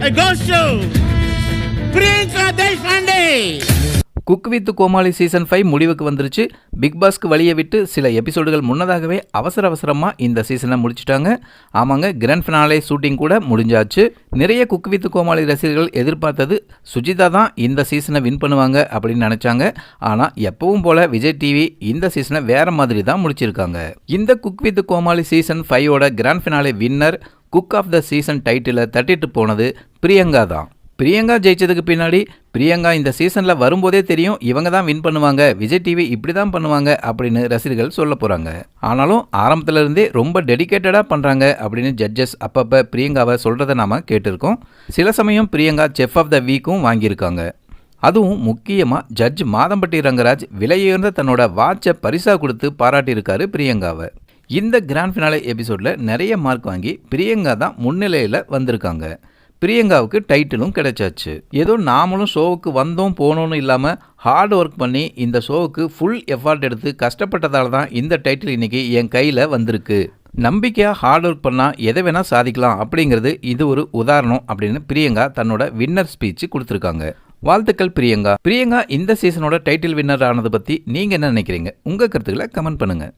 A ghost show. Priyanka Deshpande. Cook with Comali season 5 முடிவுக்கு வந்துருச்சு. Big பாஸ்க்கு வழியை விட்டு சில எபிசோடுகள் முன்னதாகவே அவசரமாக இந்த சீசனை முடிச்சிட்டாங்க. ஆமாங்க, கிராண்ட் ஃபினாலே ஷூட்டிங் கூட முடிஞ்சாச்சு. நிறைய குக் வித் கோமாளி ரசிகர்கள் எதிர்பார்த்தது சுஜிதா தான் இந்த சீசனை வின் பண்ணுவாங்க அப்படின்னு நினச்சாங்க. ஆனால் எப்பவும் போல விஜய் டிவி இந்த சீசனை வேற மாதிரி தான் முடிச்சிருக்காங்க. இந்த குக் வித் கோமாளி சீசன் 5ஓட grand finale winner cook of the season டைட்டிலை தட்டிட்டு போனது பிரியங்கா தான். பிரியங்கா ஜெயிச்சதுக்கு பின்னாடி பிரியங்கா இந்த சீசனில் வரும்போதே தெரியும் இவங்க தான் வின் பண்ணுவாங்க, விஜய் டிவி இப்படி தான் பண்ணுவாங்க அப்படின்னு ரசிகர்கள் சொல்ல போகிறாங்க. ஆனாலும் ஆரம்பத்திலிருந்தே ரொம்ப டெடிக்கேட்டடாக பண்ணுறாங்க அப்படின்னு ஜட்ஜஸ் அப்பப்போ பிரியங்காவை சொல்கிறத நாம் கேட்டிருக்கோம். சில சமயம் பிரியங்கா செஃப் ஆஃப் த வீக்கும் வாங்கியிருக்காங்க. அதுவும் முக்கியமாக ஜட்ஜ் மாதம்பட்டி ரங்கராஜ் விலையுயர்ந்த தன்னோட வாட்சை பரிசாக கொடுத்து பாராட்டியிருக்காரு பிரியங்காவை. இந்த கிராண்ட் ஃபினாலே எபிசோடில் நிறைய மார்க் வாங்கி பிரியங்கா தான் முன்னிலையில் வந்திருக்காங்க. பிரியங்காவுக்கு டைட்டிலும் கிடைச்சாச்சு. ஏதோ நாமளும் ஷோவுக்கு வந்தோம் போனோன்னு இல்லாமல் ஹார்ட் ஒர்க் பண்ணி இந்த ஷோவுக்கு ஃபுல் எஃபர்ட் எடுத்து கஷ்டப்பட்டதால தான் இந்த டைட்டில் இன்றைக்கி என் கையில் வந்திருக்கு. நம்பிக்கையாக ஹார்ட் ஒர்க் பண்ணால் எதை வேணால் சாதிக்கலாம் அப்படிங்கிறது இது ஒரு உதாரணம் அப்படின்னு பிரியங்கா தன்னோட வின்னர் ஸ்பீச் கொடுத்துருக்காங்க. வாழ்த்துக்கள் பிரியங்கா. பிரியங்கா இந்த சீசனோட டைட்டில் வின்னர் ஆனதை பற்றி நீங்கள் என்ன நினைக்கிறீங்க? உங்கள் கருத்துக்களை கமெண்ட் பண்ணுங்கள்.